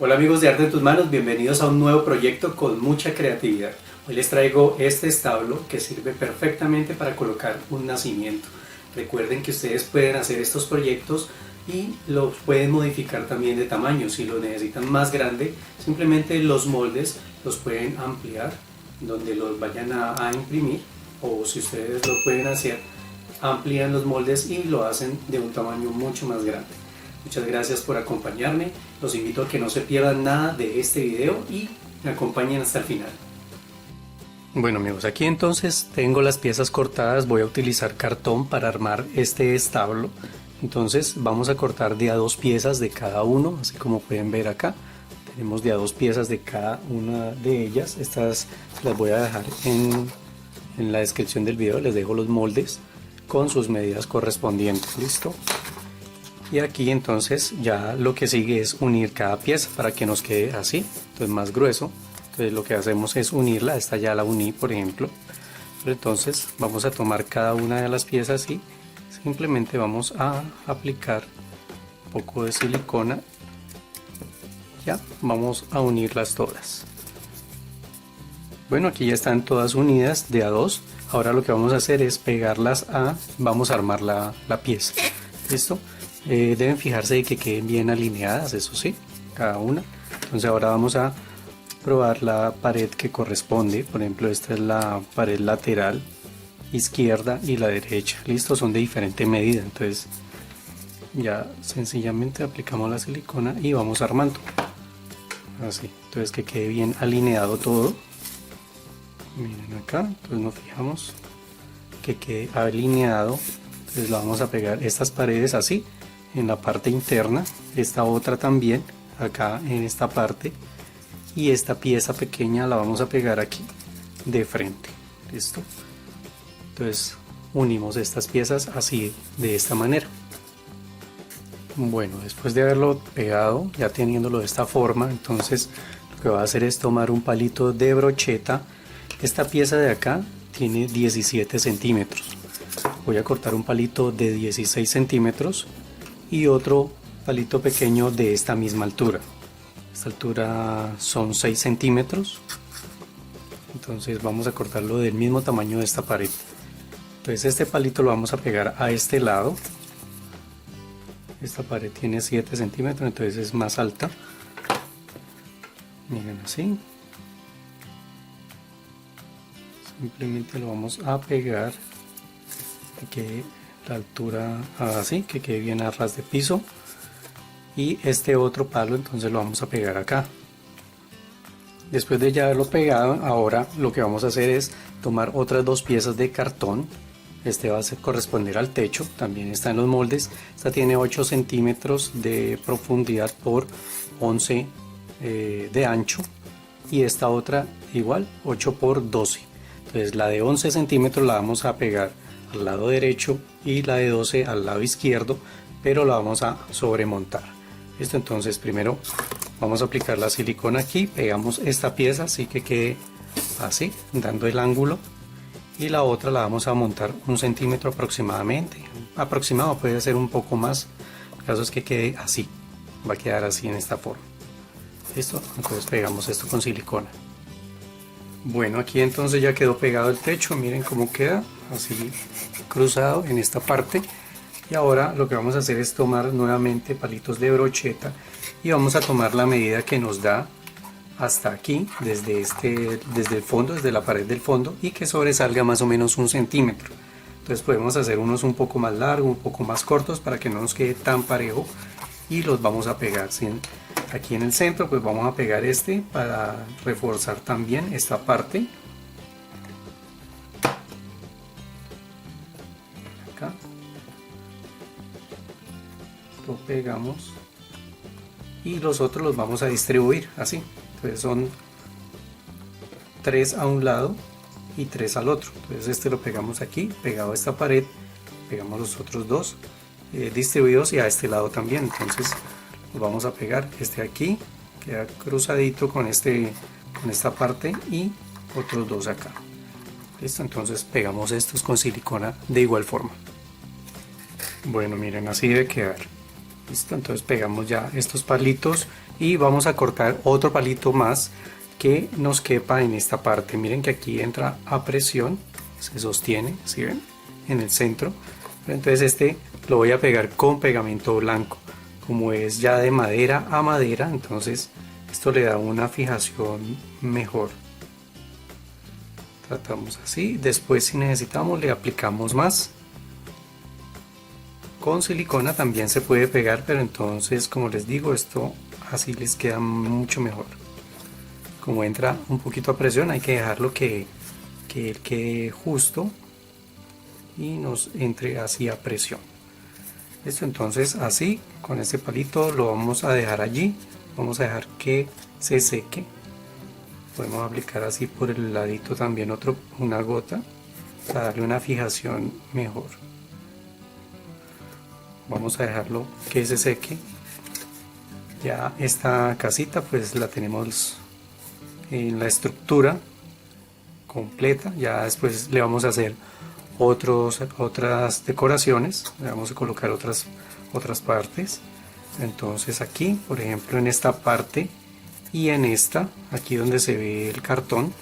Hola amigos de Arte en tus Manos, bienvenidos a un nuevo proyecto con mucha creatividad. Hoy les traigo este establo que sirve perfectamente para colocar un nacimiento. Recuerden que ustedes pueden hacer estos proyectos y los pueden modificar también de tamaño. Si lo necesitan más grande, simplemente los moldes los pueden ampliar donde los vayan a imprimir, o si ustedes lo pueden hacer, amplían los moldes y lo hacen de un tamaño mucho más grande. Muchas gracias por acompañarme, los invito a que no se pierdan nada de este video y me acompañen hasta el final. Bueno amigos, aquí entonces tengo las piezas cortadas, voy a utilizar cartón para armar este establo. Entonces vamos a cortar de a dos piezas de cada uno, así como pueden ver acá. Tenemos de a dos piezas de cada una de ellas, estas las voy a dejar en la descripción del video, les dejo los moldes con sus medidas correspondientes, ¿listo? Y aquí entonces ya lo que sigue es unir cada pieza para que nos quede así, entonces más grueso. Entonces lo que hacemos es unirla, esta ya la uní por ejemplo, pero entonces vamos a tomar cada una de las piezas y simplemente vamos a aplicar un poco de silicona. Ya vamos a unirlas todas. Bueno, aquí ya están todas unidas de a dos. Ahora lo que vamos a hacer es pegarlas vamos a armar la pieza, ¿listo? Deben fijarse de que queden bien alineadas, eso sí, cada una. Entonces ahora vamos a probar la pared que corresponde. Por ejemplo, esta es la pared lateral izquierda y la derecha, listo, son de diferente medida. Entonces ya sencillamente aplicamos la silicona y vamos armando así, entonces que quede bien alineado todo. Miren acá, entonces nos fijamos que quede alineado. Entonces lo vamos a pegar estas paredes así en la parte interna, esta otra también acá en esta parte, y esta pieza pequeña la vamos a pegar aquí de frente, listo. Entonces unimos estas piezas así, de esta manera. Bueno, después de haberlo pegado, ya teniéndolo de esta forma, entonces lo que voy a hacer es tomar un palito de brocheta. Esta pieza de acá tiene 17 centímetros. Voy a cortar un palito de 16 centímetros y otro palito pequeño de esta misma altura. Esta altura son 6 centímetros. Entonces vamos a cortarlo del mismo tamaño de esta pared. Entonces este palito lo vamos a pegar a este lado. Esta pared tiene 7 centímetros, entonces es más alta. Miren así. Simplemente lo vamos a pegar que quede la altura así, que quede bien a ras de piso. Y este otro palo entonces lo vamos a pegar acá. Después de ya haberlo pegado, ahora lo que vamos a hacer es tomar otras dos piezas de cartón. Este va a corresponder al techo, también está en los moldes. Esta tiene 8 centímetros de profundidad por 11 de ancho, y esta otra igual 8 por 12. Entonces la de 11 centímetros la vamos a pegar al lado derecho y la de 12 al lado izquierdo, pero la vamos a sobremontar. Listo, entonces primero vamos a aplicar la silicona aquí, pegamos esta pieza así que quede así, dando el ángulo, y la otra la vamos a montar 1 centímetro aproximadamente. Aproximado, puede ser un poco más, el caso es que quede así, va a quedar así en esta forma. Listo, entonces pegamos esto con silicona. Bueno, aquí entonces ya quedó pegado el techo, miren cómo queda, así cruzado en esta parte. Y ahora lo que vamos a hacer es tomar nuevamente palitos de brocheta y vamos a tomar la medida que nos da hasta aquí, desde el fondo, desde la pared del fondo, y que sobresalga más o menos 1 centímetro. Entonces podemos hacer unos un poco más largos, un poco más cortos, para que no nos quede tan parejo, y los vamos a pegar. Aquí en el centro pues vamos a pegar este para reforzar también esta parte. Acá lo pegamos y los otros los vamos a distribuir así. Entonces son 3 a un lado y 3 al otro. Entonces este lo pegamos aquí, pegado a esta pared, pegamos los otros dos distribuidos, y a este lado también. Entonces los vamos a pegar, este aquí queda cruzadito con esta parte, y otros dos acá. Listo, entonces pegamos estos con silicona de igual forma. Bueno, miren, así debe quedar. Listo, entonces pegamos ya estos palitos y vamos a cortar otro palito más que nos quepa en esta parte. Miren que aquí entra a presión, se sostiene, ¿sí ven? En el centro. Entonces este lo voy a pegar con pegamento blanco, como es ya de madera a madera, entonces esto le da una fijación mejor. Tratamos así, después si necesitamos le aplicamos más. Con silicona también se puede pegar, pero entonces, como les digo, esto así les queda mucho mejor. Como entra un poquito a presión, hay que dejarlo que quede justo y nos entre así a presión. Esto entonces así, con este palito lo vamos a dejar allí, vamos a dejar que se seque. Podemos aplicar así por el ladito también una gota para darle una fijación mejor. Vamos a dejarlo que se seque. Ya esta casita pues la tenemos en la estructura completa. Ya después le vamos a hacer otras decoraciones, le vamos a colocar otras partes. Entonces aquí, por ejemplo, en esta parte y en esta, aquí donde se ve el cartón,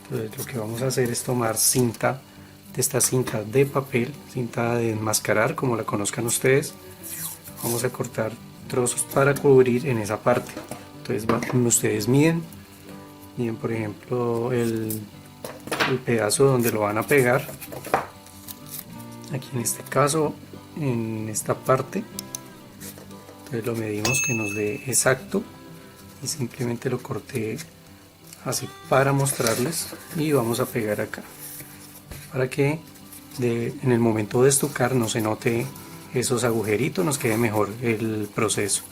entonces lo que vamos a hacer es tomar cinta, de esta cinta de papel, cinta de enmascarar, como la conozcan ustedes. Vamos a cortar trozos para cubrir en esa parte. Entonces ustedes miden por ejemplo el pedazo donde lo van a pegar. Aquí en este caso, en esta parte, entonces lo medimos que nos dé exacto y simplemente lo corté así para mostrarles, y vamos a pegar acá para que en el momento de estucar no se note esos agujeritos, nos quede mejor el proceso,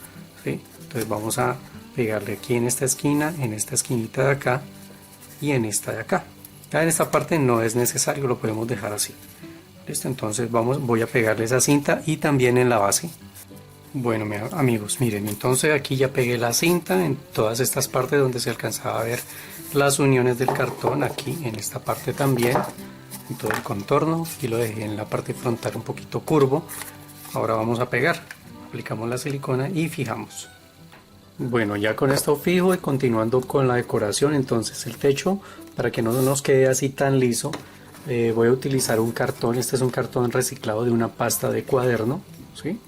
¿sí? Entonces vamos a pegarle aquí en esta esquina, en esta esquinita de acá y en esta de acá. Ya en esta parte no es necesario, lo podemos dejar así. Listo, entonces voy a pegarle esa cinta y también en la base. Bueno amigos, miren, entonces aquí ya pegué la cinta en todas estas partes donde se alcanzaba a ver las uniones del cartón, aquí en esta parte también, en todo el contorno. Aquí lo dejé en la parte frontal un poquito curvo. Ahora vamos a pegar, aplicamos la silicona y fijamos. Bueno, ya con esto fijo y continuando con la decoración, entonces el techo, para que no nos quede así tan liso, voy a utilizar un cartón. Este es un cartón reciclado de una pasta de cuaderno, ¿sí?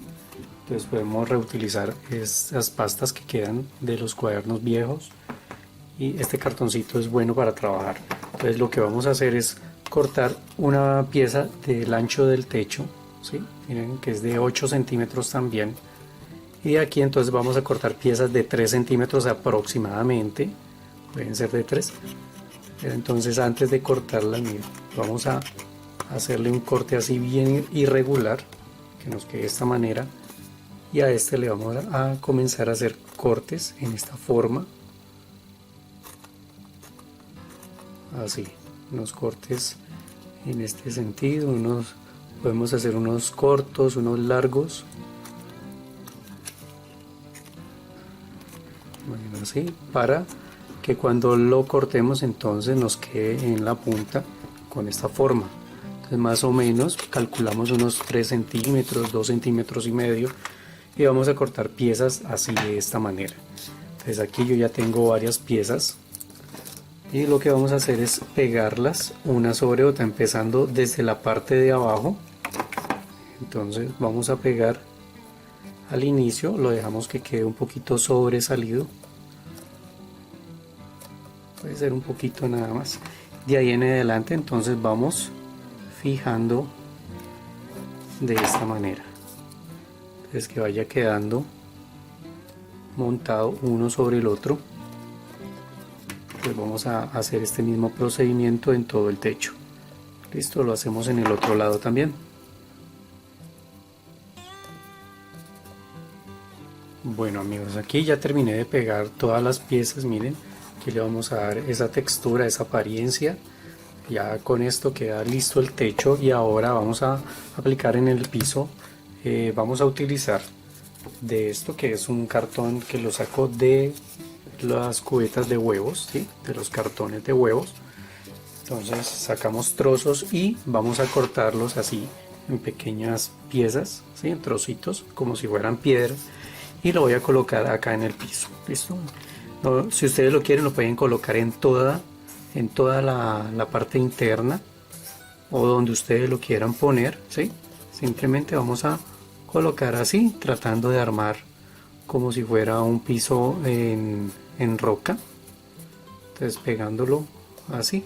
Entonces podemos reutilizar estas pastas que quedan de los cuadernos viejos, y este cartoncito es bueno para trabajar. Entonces lo que vamos a hacer es cortar una pieza del ancho del techo, ¿sí? Miren que es de 8 centímetros también. Y aquí entonces vamos a cortar piezas de 3 centímetros aproximadamente, pueden ser de 3. Entonces antes de cortarla, miren, vamos a hacerle un corte así bien irregular, que nos quede de esta manera, y a este le vamos a comenzar a hacer cortes en esta forma, así, unos cortes en este sentido, podemos hacer unos cortos, unos largos. Bueno, así, para que cuando lo cortemos entonces nos quede en la punta con esta forma. Entonces más o menos calculamos unos 3 centímetros, 2 centímetros y medio, y vamos a cortar piezas así de esta manera. Entonces aquí yo ya tengo varias piezas y lo que vamos a hacer es pegarlas una sobre otra, empezando desde la parte de abajo. Entonces vamos a pegar al inicio, lo dejamos que quede un poquito sobresalido, puede ser un poquito nada más. De ahí en adelante entonces vamos fijando de esta manera, entonces que vaya quedando montado uno sobre el otro. Pues vamos a hacer este mismo procedimiento en todo el techo. Listo, lo hacemos en el otro lado también. Bueno amigos, aquí ya terminé de pegar todas las piezas. Miren, aquí le vamos a dar esa textura, esa apariencia. Ya con esto queda listo el techo, y ahora vamos a aplicar en el piso. Vamos a utilizar de esto, que es un cartón que lo saco de las cubetas de huevos, ¿sí? De los cartones de huevos. Entonces sacamos trozos y vamos a cortarlos así en pequeñas piezas, ¿sí? En trocitos como si fueran piedras. y lo voy a colocar acá en el piso. ¿Listo? Si ustedes lo quieren, lo pueden colocar en toda la parte interna o donde ustedes lo quieran poner, ¿sí? Simplemente vamos a colocar así, tratando de armar como si fuera un piso en roca. Entonces pegándolo así,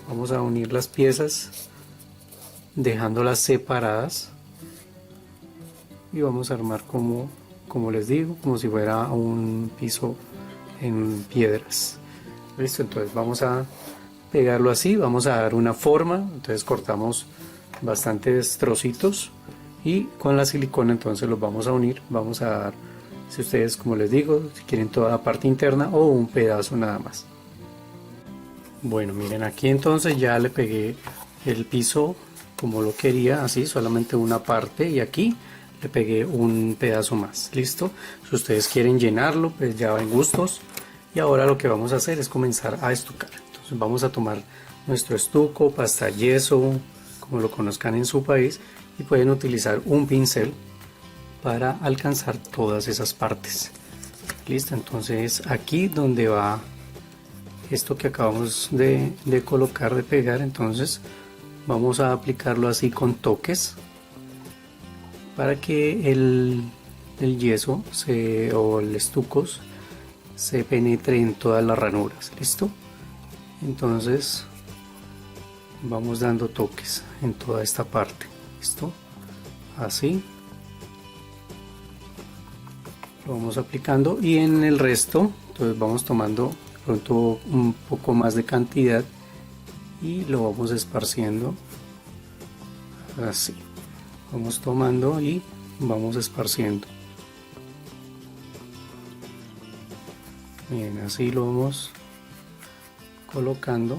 vamos a unir las piezas dejándolas separadas y vamos a armar como les digo, como si fuera un piso en piedras. Listo, entonces vamos a pegarlo así, vamos a dar una forma, entonces cortamos bastantes trocitos y con la silicona entonces los vamos a unir, vamos a dar, si ustedes, como les digo, si quieren toda la parte interna o un pedazo nada más. Bueno, miren, aquí entonces ya le pegué el piso como lo quería, así, solamente una parte, y aquí le pegué un pedazo más. Listo, si ustedes quieren llenarlo, pues ya va en gustos. Y ahora lo que vamos a hacer es comenzar a estucar. Entonces vamos a tomar nuestro estuco, pasta yeso, como lo conozcan en su país, y pueden utilizar un pincel para alcanzar todas esas partes. Listo, entonces aquí donde va esto que acabamos de colocar, de pegar, entonces vamos a aplicarlo así con toques para que el yeso o el estuco se penetre en todas las ranuras. Listo, entonces vamos dando toques en toda esta parte. Listo, así lo vamos aplicando, y en el resto entonces vamos tomando pronto un poco más de cantidad y lo vamos esparciendo así. Vamos tomando y vamos esparciendo. Bien, así lo vamos colocando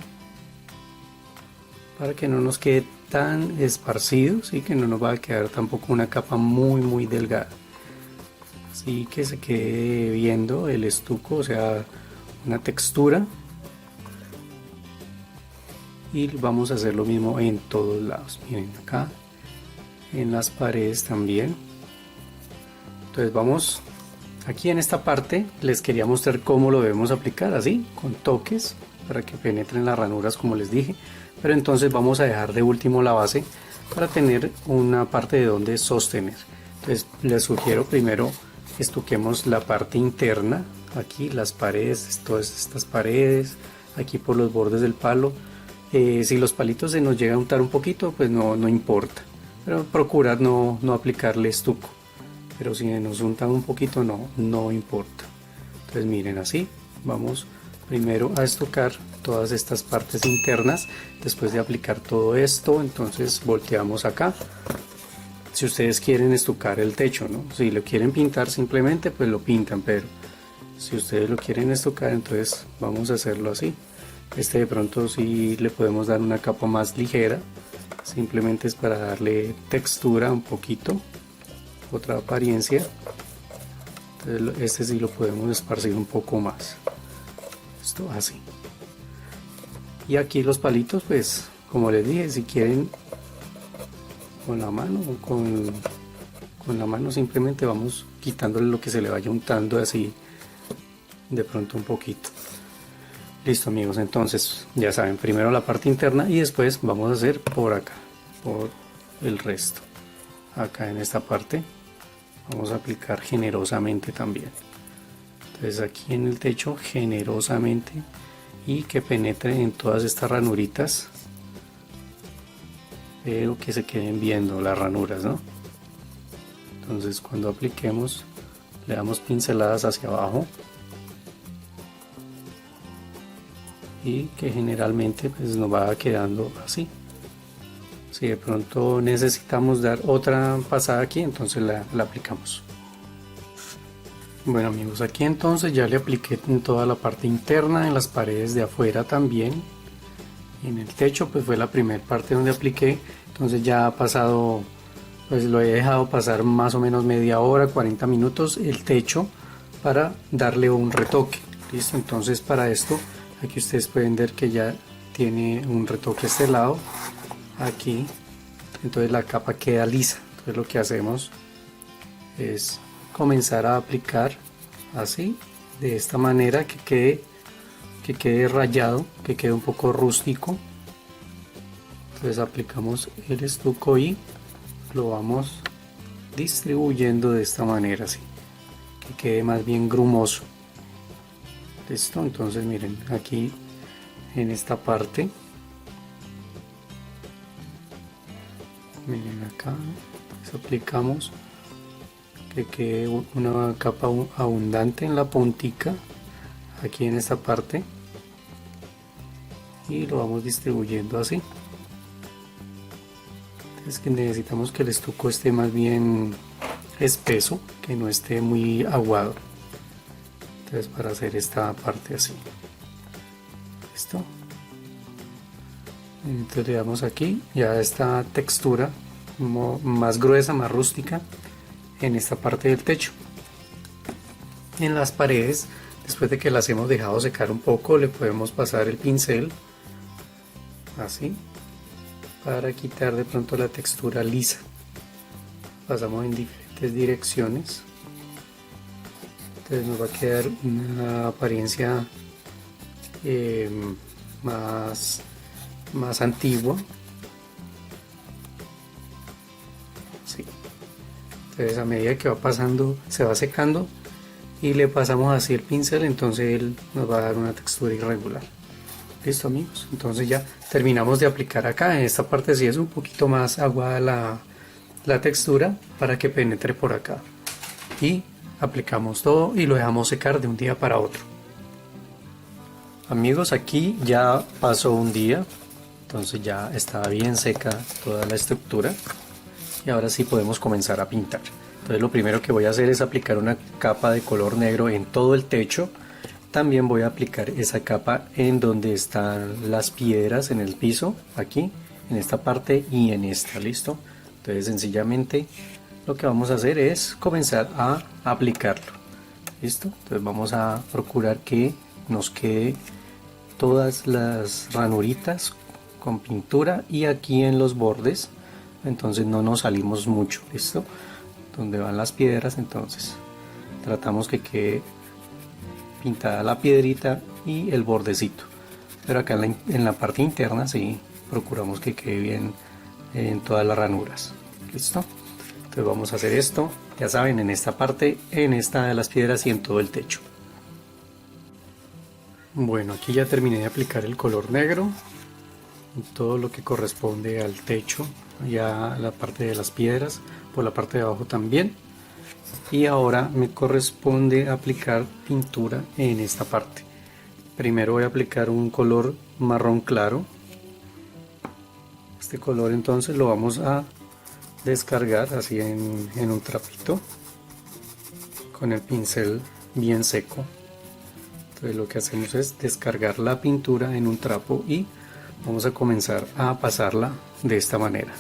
para que no nos quede tan esparcido, y que no nos va a quedar tampoco una capa muy delgada, así que se quede viendo el estuco, o sea, una textura. Y vamos a hacer lo mismo en todos lados. Miren, acá en las paredes también. Entonces vamos aquí en esta parte, les quería mostrar cómo lo debemos aplicar, así, con toques para que penetren las ranuras, como les dije. Pero entonces vamos a dejar de último la base para tener una parte de donde sostener. Entonces les sugiero primero estuquemos la parte interna, aquí las paredes, todas estas paredes, aquí por los bordes del palo. Si los palitos se nos llega a untar un poquito, pues no importa, pero procurad no aplicarle estuco. Pero si nos untan un poquito, no importa. Entonces miren, así vamos primero a estucar todas estas partes internas. Después de aplicar todo esto, entonces volteamos acá. Si ustedes quieren estucar el techo, ¿no? Si lo quieren pintar simplemente, pues lo pintan, pero si ustedes lo quieren estucar, entonces vamos a hacerlo así. De pronto sí le podemos dar una capa más ligera, simplemente es para darle textura un poquito, otra apariencia. Entonces sí lo podemos esparcir un poco más, esto así. Y aquí los palitos, pues como les dije, si quieren con la mano o con la mano simplemente vamos quitándole lo que se le vaya untando, así de pronto un poquito. Listo amigos, entonces ya saben, primero la parte interna y después vamos a hacer por acá, por el resto. Acá en esta parte vamos a aplicar generosamente también. Entonces aquí en el techo generosamente, y que penetre en todas estas ranuritas, pero que se queden viendo las ranuras, ¿no? Entonces cuando apliquemos le damos pinceladas hacia abajo, y que generalmente pues nos va quedando así. Si de pronto necesitamos dar otra pasada aquí, entonces la aplicamos. Bueno amigos, aquí entonces ya le apliqué en toda la parte interna, en las paredes de afuera también. En el techo pues fue la primera parte donde apliqué, entonces ya ha pasado, pues lo he dejado pasar más o menos media hora, 40 minutos el techo para darle un retoque. Listo, entonces para esto aquí ustedes pueden ver que ya tiene un retoque a este lado, aquí, entonces la capa queda lisa. Entonces lo que hacemos es comenzar a aplicar así, de esta manera, que quede rayado, que quede un poco rústico. Entonces aplicamos el estuco y lo vamos distribuyendo de esta manera, así que quede más bien grumoso. Listo, entonces miren, aquí en esta parte, miren acá, pues aplicamos que quede una capa abundante en la puntica, aquí en esta parte, y lo vamos distribuyendo así. Es que necesitamos que el estuco esté más bien espeso, que no esté muy aguado. Entonces, para hacer esta parte así, listo. Entonces le damos aquí ya esta textura más gruesa, más rústica en esta parte del techo. En las paredes, después de que las hemos dejado secar un poco, le podemos pasar el pincel así, para quitar de pronto la textura lisa. Pasamos en diferentes direcciones, entonces nos va a quedar una apariencia más antigua. Sí. Entonces a medida que va pasando, se va secando y le pasamos así el pincel, entonces él nos va a dar una textura irregular. Listo, amigos, entonces ya terminamos de aplicar acá. En esta parte sí es un poquito más aguada la textura, para que penetre por acá, y aplicamos todo y lo dejamos secar de un día para otro. Amigos, aquí ya pasó un día, entonces ya está bien seca toda la estructura y ahora sí podemos comenzar a pintar. Entonces lo primero que voy a hacer es aplicar una capa de color negro en todo el techo. También voy a aplicar esa capa en donde están las piedras, en el piso, aquí, en esta parte y en esta, ¿listo? Entonces sencillamente lo que vamos a hacer es comenzar a aplicarlo, ¿listo? Entonces vamos a procurar que nos quede todas las ranuritas con pintura y aquí en los bordes, entonces no nos salimos mucho, ¿listo? Donde van las piedras, entonces tratamos que quede pintada la piedrita y el bordecito, pero acá en la parte interna sí procuramos que quede bien en todas las ranuras. Listo, entonces vamos a hacer esto, ya saben, en esta parte, en esta de las piedras y en todo el techo. Bueno, aquí ya terminé de aplicar el color negro en todo lo que corresponde al techo, ya la parte de las piedras, por la parte de abajo también. Y ahora me corresponde aplicar pintura en esta parte. Primero voy a aplicar un color marrón claro. Este color entonces lo vamos a descargar así en un trapito con el pincel bien seco. Entonces lo que hacemos es descargar la pintura en un trapo y vamos a comenzar a pasarla de esta manera.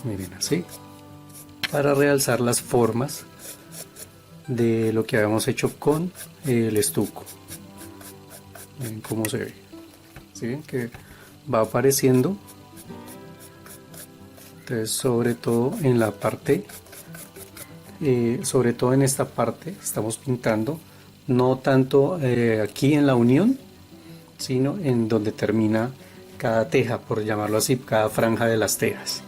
Miren, así, para realzar las formas de lo que habíamos hecho con el estuco. Miren cómo se ve. ¿Sí ven que va apareciendo? Entonces, sobre todo en la parte, sobre todo en esta parte, estamos pintando, no tanto aquí en la unión, sino en donde termina cada teja, por llamarlo así, cada franja de las tejas.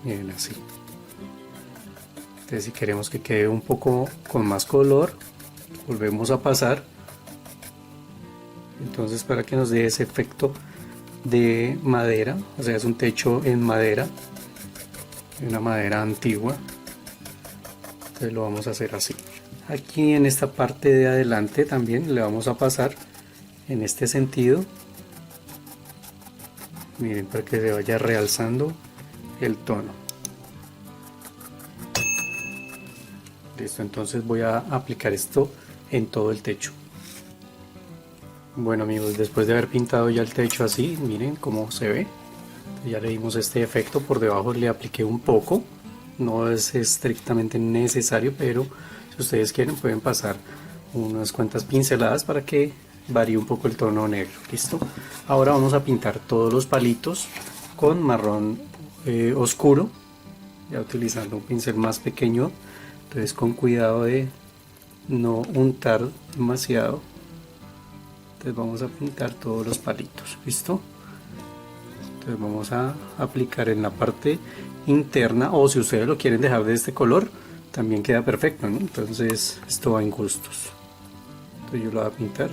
Miren, así. Entonces, si queremos que quede un poco con más color, volvemos a pasar. Entonces, para que nos dé ese efecto de madera, o sea, es un techo en madera, una madera antigua. Entonces lo vamos a hacer así. Aquí en esta parte de adelante también le vamos a pasar en este sentido. Miren, para que se vaya realzando el tono. Listo, entonces voy a aplicar esto en todo el techo. Bueno, amigos, después de haber pintado ya el techo así, miren cómo se ve. Ya le dimos este efecto, por debajo le apliqué un poco, no es estrictamente necesario, pero si ustedes quieren pueden pasar unas cuantas pinceladas para que varíe un poco el tono negro. Listo, ahora vamos a pintar todos los palitos con marrón oscuro, ya utilizando un pincel más pequeño Entonces con cuidado de no untar demasiado. Entonces vamos a pintar todos los palitos, ¿listo? Entonces vamos a aplicar en la parte interna, o si ustedes lo quieren dejar de este color también queda perfecto, ¿no? Entonces esto va en gustos. Entonces yo lo voy a pintar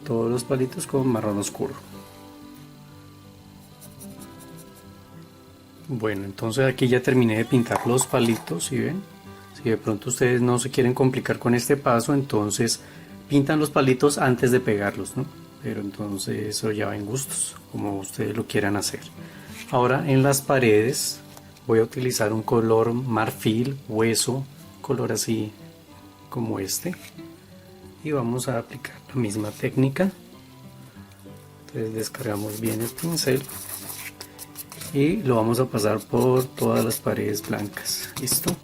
todos los palitos con marrón oscuro. Bueno, entonces aquí ya terminé de pintar los palitos, ¿sí ven? Si de pronto ustedes no se quieren complicar con este paso, entonces pintan los palitos antes de pegarlos, ¿no? Pero entonces eso ya va en gustos, como ustedes lo quieran hacer. Ahora en las paredes voy a utilizar un color marfil, hueso, color así como este. Y vamos a aplicar la misma técnica. Entonces descargamos bien el pincel y lo vamos a pasar por todas las paredes blancas. ¿Listo?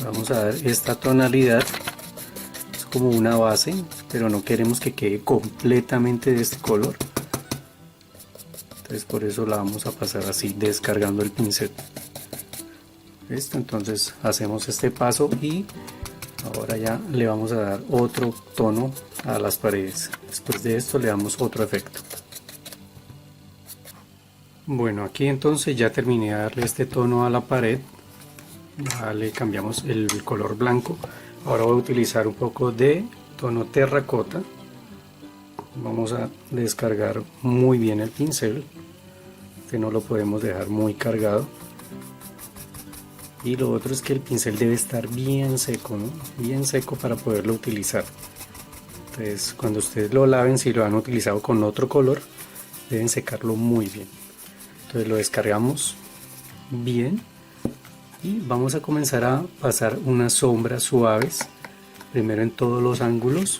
Vamos a dar esta tonalidad, es como una base, pero no queremos que quede completamente de este color. Entonces por eso la vamos a pasar así, descargando el pincel. ¿Listo? Entonces hacemos este paso y ahora ya le vamos a dar otro tono a las paredes. Después de esto le damos otro efecto. Bueno, aquí entonces ya terminé de darle este tono a la pared. Ya le cambiamos el color blanco. Ahora voy a utilizar un poco de tono terracota. Vamos a descargar muy bien el pincel, que no lo podemos dejar muy cargado. Y lo otro es que el pincel debe estar bien seco, ¿no? Bien seco para poderlo utilizar. Entonces cuando ustedes lo laven, si lo han utilizado con otro color, deben secarlo muy bien. Entonces lo descargamos bien y vamos a comenzar a pasar unas sombras suaves, primero en todos los ángulos.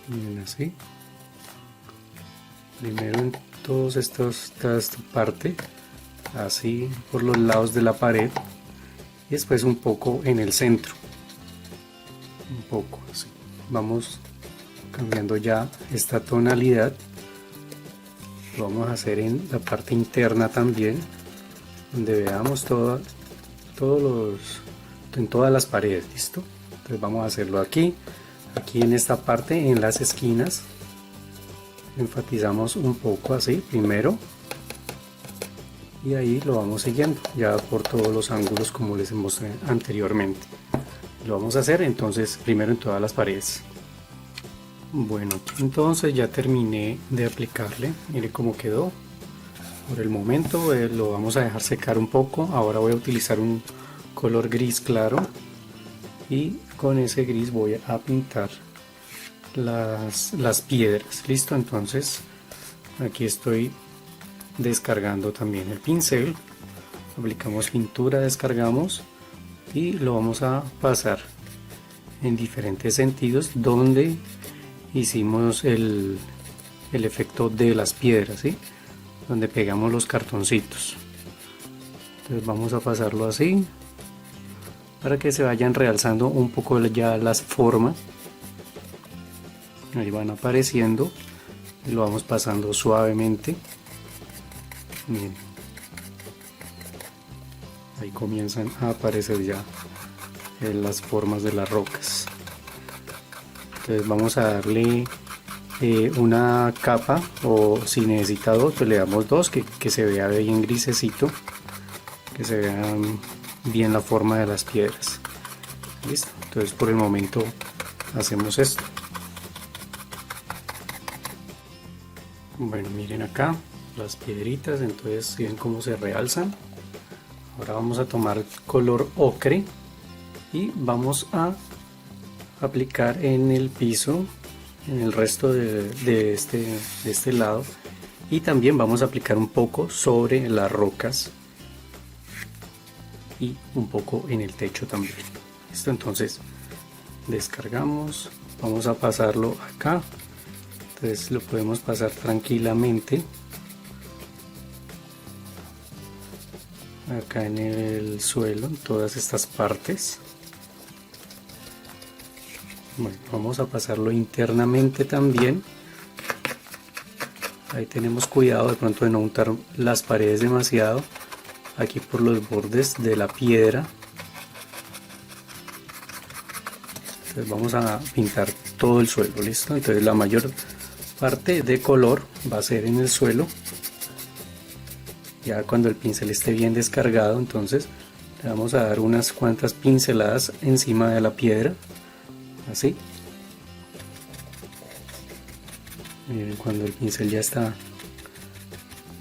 Miren así. Primero en todos toda esta parte, así por los lados de la pared, y después un poco en el centro, un poco así. Vamos cambiando ya esta tonalidad. Lo vamos a hacer en la parte interna también, donde veamos en todas las paredes. ¿Listo? Entonces vamos a hacerlo aquí en esta parte, en las esquinas. Enfatizamos un poco así primero y ahí lo vamos siguiendo ya por todos los ángulos como les mostré anteriormente. Lo vamos a hacer entonces primero en todas las paredes. Bueno, entonces ya terminé de aplicarle, mire cómo quedó. Por el momento lo vamos a dejar secar un poco. Ahora voy a utilizar un color gris claro y con ese gris voy a pintar las piedras. Listo, entonces aquí estoy descargando también el pincel, aplicamos pintura, descargamos y lo vamos a pasar en diferentes sentidos donde hicimos el efecto de las piedras, ¿sí? Donde pegamos los cartoncitos. Entonces vamos a pasarlo así para que se vayan realzando un poco ya las formas. Ahí van apareciendo y lo vamos pasando suavemente. Bien. Ahí comienzan a aparecer ya las formas de las rocas. Entonces vamos a darle una capa, o si necesita dos pues le damos dos, que se vea bien grisecito, que se vea bien la forma de las piedras. ¿Listo? Entonces por el momento hacemos esto. Bueno, miren acá las piedritas, entonces ven cómo se realzan. Ahora vamos a tomar color ocre y vamos a aplicar en el piso, en el resto de este lado, y también vamos a aplicar un poco sobre las rocas y un poco en el techo también. Listo, entonces descargamos, vamos a pasarlo acá. Entonces lo podemos pasar tranquilamente acá en el suelo, en todas estas partes. Bueno, vamos a pasarlo internamente también. Ahí tenemos cuidado de pronto de no untar las paredes demasiado. aquí por los bordes de la piedra. Entonces vamos a pintar todo el suelo, listo. Entonces la mayor parte de color va a ser en el suelo. Ya cuando el pincel esté bien descargado, entonces le vamos a dar unas cuantas pinceladas encima de la piedra, así. Miren, cuando el pincel ya está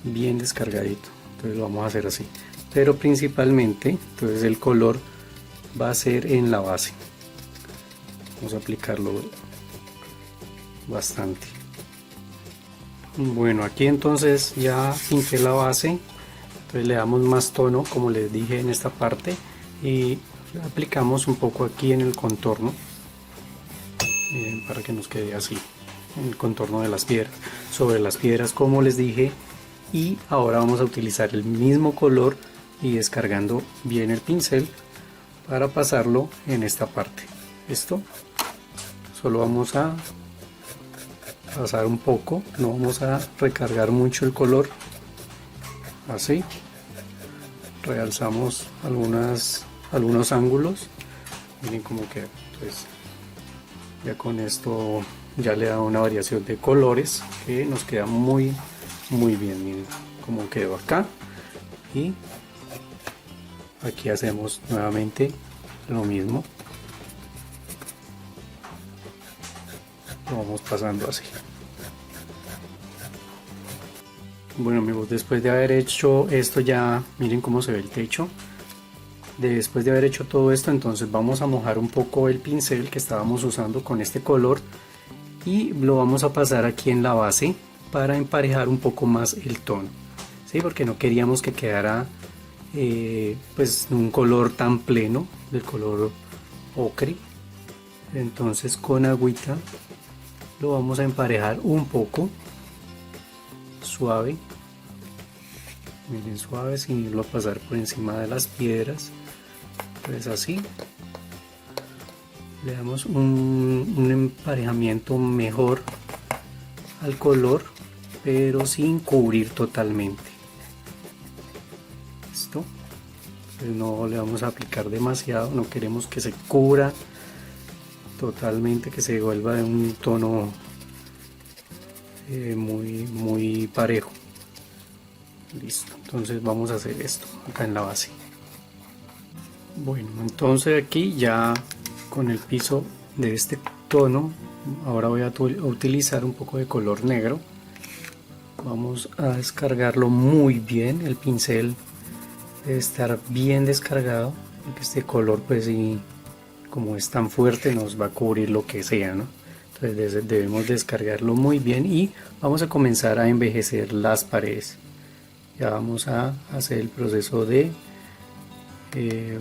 bien descargadito, entonces lo vamos a hacer así. Pero principalmente, entonces el color va a ser en la base. Vamos a aplicarlo bastante. Bueno, aquí entonces ya pinté la base. Entonces le damos más tono, como les dije, en esta parte, y aplicamos un poco aquí en el contorno. Miren, para que nos quede así, el contorno de las piedras, sobre las piedras, como les dije. Y ahora vamos a utilizar el mismo color y descargando bien el pincel para pasarlo en esta parte. Esto solo vamos a pasar un poco, no vamos a recargar mucho el color, así. Realzamos algunos ángulos. Miren cómo queda. Pues ya con esto ya le da una variación de colores que nos queda muy bien. Miren cómo quedó acá, y aquí hacemos nuevamente lo mismo, lo vamos pasando así. Bueno amigos, después de haber hecho esto, ya miren cómo se ve el techo. Después de haber hecho todo esto, entonces vamos a mojar un poco el pincel que estábamos usando con este color y lo vamos a pasar aquí en la base para emparejar un poco más el tono, ¿sí? Porque no queríamos que quedara pues un color tan pleno, del color ocre. Entonces con agüita lo vamos a emparejar un poco, suave. Miren, suave, sin irlo a pasar por encima de las piedras. Entonces así le damos un emparejamiento mejor al color, pero sin cubrir totalmente. Listo. Pues no le vamos a aplicar demasiado, no queremos que se cubra totalmente, que se vuelva de un tono muy parejo. Listo, entonces vamos a hacer esto acá en la base. Bueno, entonces aquí ya con el piso de este tono, ahora voy a utilizar un poco de color negro. Vamos a descargarlo muy bien, el pincel debe estar bien descargado, porque este color pues sí, como es tan fuerte, nos va a cubrir lo que sea, ¿no? Entonces debemos descargarlo muy bien y vamos a comenzar a envejecer las paredes. Ya vamos a hacer el proceso de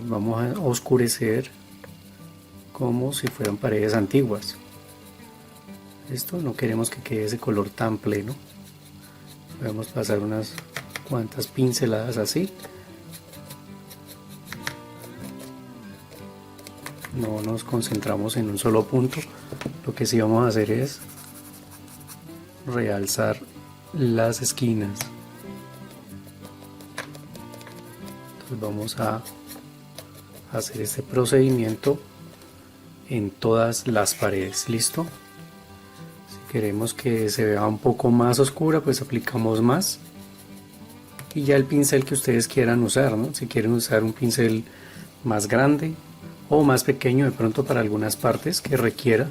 vamos a oscurecer como si fueran paredes antiguas. Esto no queremos que quede ese color tan pleno. Podemos pasar unas cuantas pinceladas así. No nos concentramos en un solo punto. Lo que sí vamos a hacer es realzar las esquinas. Entonces vamos a hacer este procedimiento en todas las paredes. Listo. Si queremos que se vea un poco más oscura, pues aplicamos más, y ya el pincel que ustedes quieran usar, ¿no? Si quieren usar un pincel más grande o más pequeño de pronto para algunas partes que requiera.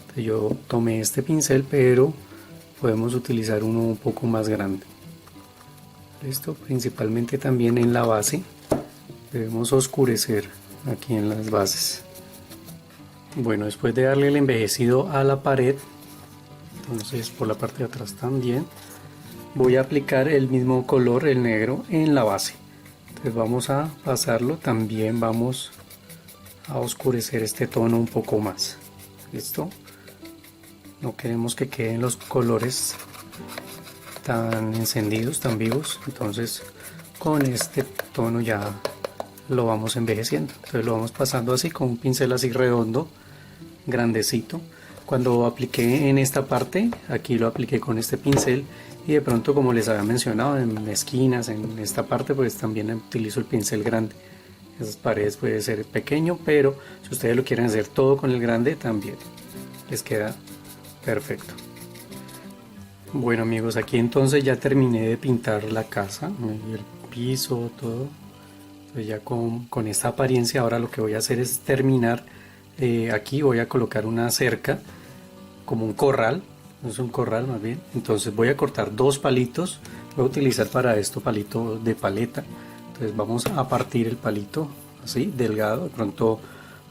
Entonces yo tomé este pincel, pero podemos utilizar uno un poco más grande. Listo. Principalmente también en la base debemos oscurecer aquí en las bases. Bueno, después de darle el envejecido a la pared, entonces por la parte de atrás también voy a aplicar el mismo color, el negro, en la base. Entonces vamos a pasarlo, también vamos a oscurecer este tono un poco más. Listo. No queremos que queden los colores tan encendidos, tan vivos. Entonces con este tono ya lo vamos envejeciendo. Entonces lo vamos pasando así con un pincel así redondo, grandecito. Cuando apliqué en esta parte, aquí lo apliqué con este pincel, Y de pronto, como les había mencionado, en esquinas, en esta parte, pues también utilizo el pincel grande. Esas paredes puede ser pequeño, pero si ustedes lo quieren hacer todo con el grande, también les queda perfecto. Bueno amigos, aquí entonces ya terminé de pintar la casa, el piso, todo. Entonces ya con esta apariencia, ahora lo que voy a hacer es terminar. Aquí voy a colocar una cerca, como un corral, no es un corral más bien. Entonces voy a cortar dos palitos, voy a utilizar para esto palito de paleta. Entonces vamos a partir el palito así, delgado, de pronto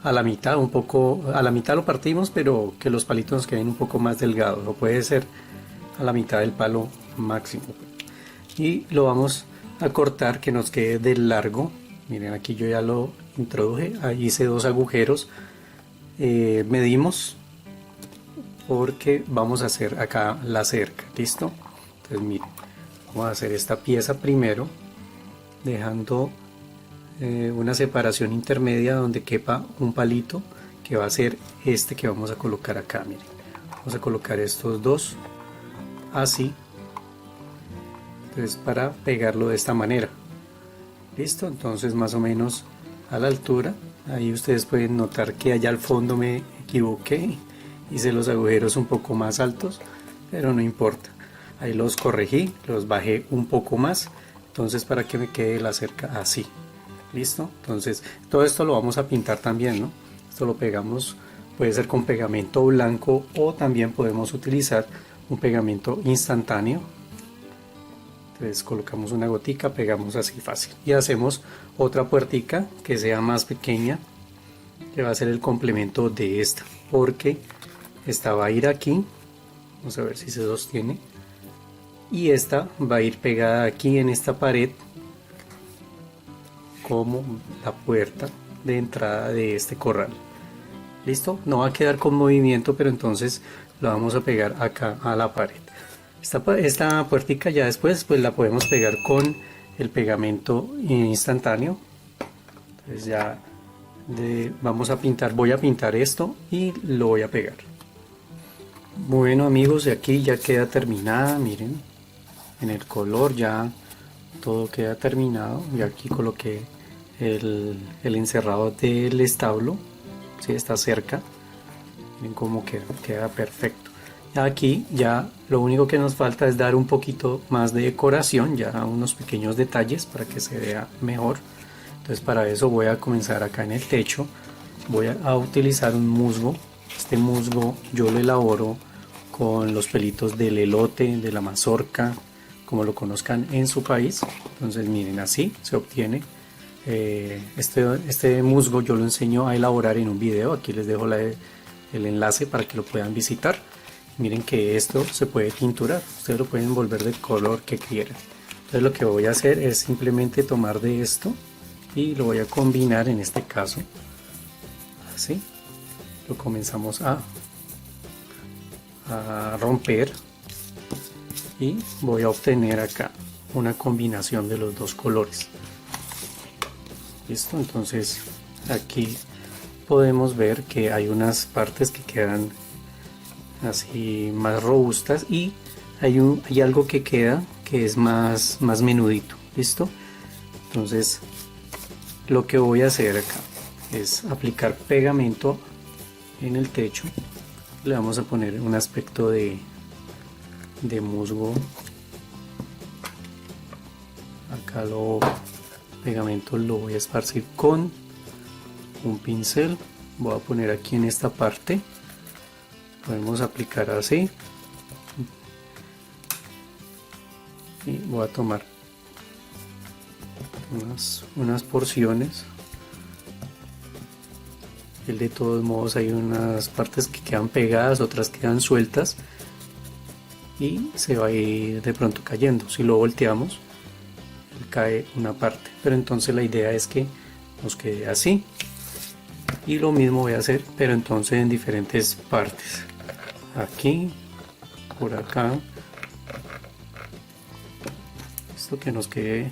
a la mitad, un poco, a la mitad lo partimos, pero que los palitos nos queden un poco más delgados, o puede ser a la mitad del palo máximo. Y lo vamos a cortar que nos quede de largo. Miren, aquí yo ya lo introduje, ahí hice dos agujeros. Medimos porque vamos a hacer acá la cerca, ¿listo? Entonces miren, vamos a hacer esta pieza primero, dejando una separación intermedia donde quepa un palito, que va a ser este que vamos a colocar acá. Miren, vamos a colocar estos dos así, entonces para pegarlo de esta manera. Listo, entonces más o menos a la altura. Ahí ustedes pueden notar que allá al fondo me equivoqué, hice los agujeros un poco más altos, pero no importa, ahí los corregí, los bajé un poco más, entonces para que me quede la cerca así. Listo, entonces todo esto lo vamos a pintar también, ¿no? Esto lo pegamos, puede ser con pegamento blanco o también podemos utilizar un pegamento instantáneo. Entonces colocamos una gotica, pegamos así fácil y hacemos otra puertica que sea más pequeña, que va a ser el complemento de esta, porque esta va a ir aquí, vamos a ver si se sostiene, y esta va a ir pegada aquí en esta pared como la puerta de entrada de este corral. Listo, no va a quedar con movimiento, pero entonces lo vamos a pegar acá a la pared. Esta puertica ya después pues la podemos pegar con el pegamento instantáneo. Entonces ya vamos a pintar, voy a pintar esto y lo voy a pegar. Bueno amigos, de aquí ya queda terminada, miren, en el color ya todo queda terminado. Y aquí coloqué el encerrado del establo, ¿sí? Está cerca, miren cómo queda perfecto. Aquí ya lo único que nos falta es dar un poquito más de decoración, ya unos pequeños detalles para que se vea mejor. Entonces para eso voy a comenzar acá en el techo, voy a utilizar un musgo. Este musgo yo lo elaboro con los pelitos del elote, de la mazorca, como lo conozcan en su país. Entonces miren, así se obtiene. Este musgo yo lo enseño a elaborar en un video, aquí les dejo el enlace para que lo puedan visitar. Miren que esto se puede tinturar, ustedes lo pueden volver del color que quieran. Entonces lo que voy a hacer es simplemente tomar de esto y lo voy a combinar, en este caso así, lo comenzamos a romper y voy a obtener acá una combinación de los dos colores. Listo, entonces aquí podemos ver que hay unas partes que quedan así más robustas y hay algo que queda que es más menudito. Listo, entonces lo que voy a hacer acá es aplicar pegamento en el techo. Le vamos a poner un aspecto de musgo. Acá pegamento lo voy a esparcir con un pincel. Voy a poner aquí en esta parte, podemos aplicar así y voy a tomar unas porciones. De todos modos hay unas partes que quedan pegadas, otras quedan sueltas y se va a ir de pronto cayendo. Si lo volteamos, cae una parte, pero entonces la idea es que nos quede así. Y lo mismo voy a hacer, pero entonces en diferentes partes. Aquí, por acá, esto que nos quede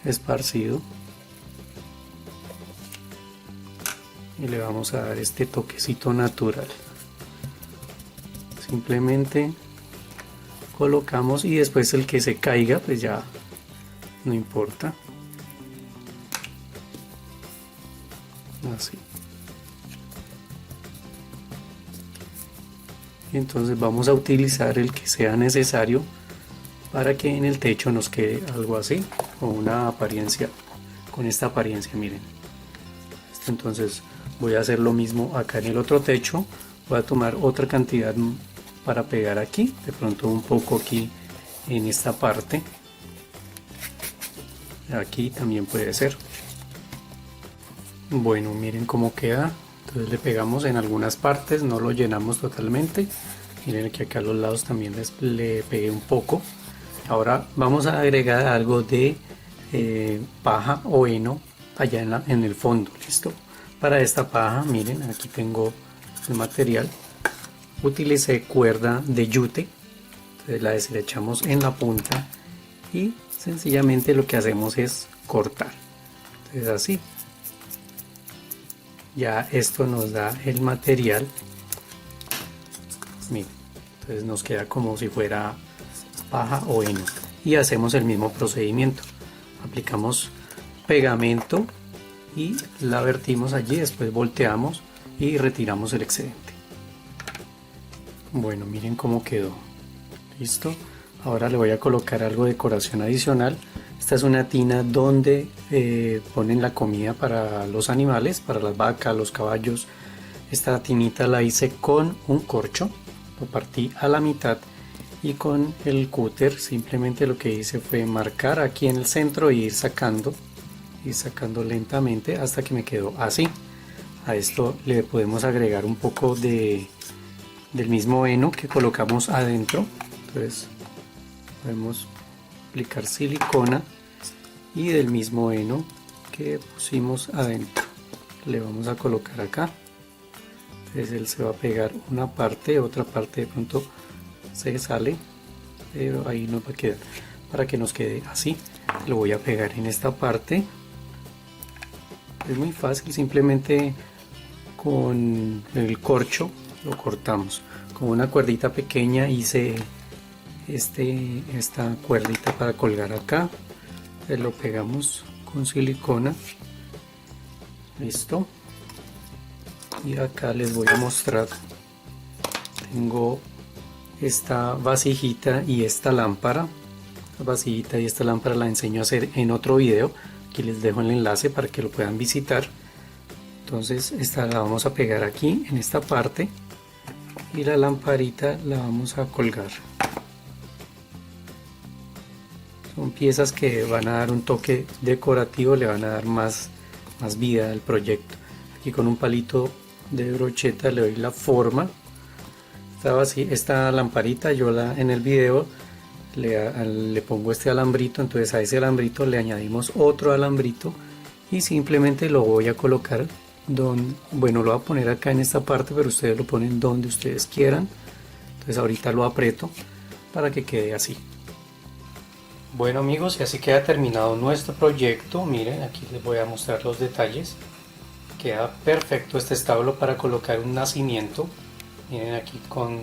esparcido. Y le vamos a dar este toquecito natural. Simplemente colocamos y después el que se caiga pues ya no importa, así. Entonces vamos a utilizar el que sea necesario para que en el techo nos quede algo así, con una apariencia, con esta apariencia, miren. Entonces voy a hacer lo mismo acá en el otro techo. Voy a tomar otra cantidad para pegar aquí, de pronto un poco aquí en esta parte, aquí también puede ser. Bueno, miren cómo queda. Entonces le pegamos en algunas partes, no lo llenamos totalmente. Miren que acá a los lados también le pegué un poco. Ahora vamos a agregar algo de paja o heno allá en el fondo. Listo. Para esta paja, miren, aquí tengo el material. Utilicé cuerda de yute. Entonces la deslechamos en la punta y sencillamente lo que hacemos es cortar. Entonces así. Ya esto nos da el material. Miren, entonces nos queda como si fuera paja o heno. Y hacemos el mismo procedimiento. Aplicamos pegamento y la vertimos allí, después volteamos y retiramos el excedente. Bueno, miren cómo quedó. Listo. Ahora le voy a colocar algo de decoración adicional. Esta es una tina donde ponen la comida para los animales, para las vacas, los caballos. Esta tinita la hice con un corcho, lo partí a la mitad y con el cúter simplemente lo que hice fue marcar aquí en el centro e ir sacando lentamente hasta que me quedó así. A esto le podemos agregar un poco del mismo heno que colocamos adentro. Entonces podemos aplicar silicona y del mismo heno que pusimos adentro le vamos a colocar acá. Entonces él se va a pegar una parte, otra parte de pronto se sale, pero ahí nos va a quedar. Para que nos quede así, lo voy a pegar en esta parte. Es muy fácil, simplemente con el corcho lo cortamos. Con una cuerdita pequeña hice esta cuerdita para colgar acá. Lo pegamos con silicona. Listo. Y acá les voy a mostrar. Tengo esta vasijita y esta lámpara. La vasijita y esta lámpara la enseño a hacer en otro video. Aquí les dejo el enlace para que lo puedan visitar. Entonces esta la vamos a pegar aquí en esta parte y la lamparita la vamos a colgar. Son piezas que van a dar un toque decorativo, le van a dar más vida al proyecto. Aquí con un palito de brocheta le doy la forma. Esta lamparita yo en el video le pongo este alambrito, entonces a ese alambrito le añadimos otro alambrito y simplemente lo voy a colocar bueno, lo voy a poner acá en esta parte, pero ustedes lo ponen donde ustedes quieran. Entonces ahorita lo aprieto para que quede así. Bueno amigos, y así queda terminado nuestro proyecto. Miren, aquí les voy a mostrar los detalles. Queda perfecto este establo para colocar un nacimiento. Miren aquí con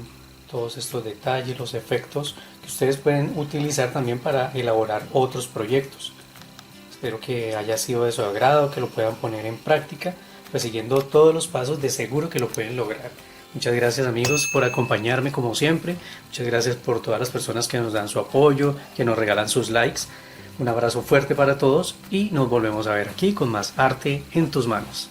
todos estos detalles, los efectos que ustedes pueden utilizar también para elaborar otros proyectos. Espero que haya sido de su agrado, que lo puedan poner en práctica, pues siguiendo todos los pasos de seguro que lo pueden lograr. Muchas gracias amigos por acompañarme como siempre. Muchas gracias por todas las personas que nos dan su apoyo, que nos regalan sus likes. Un abrazo fuerte para todos y nos volvemos a ver aquí con más arte en tus manos.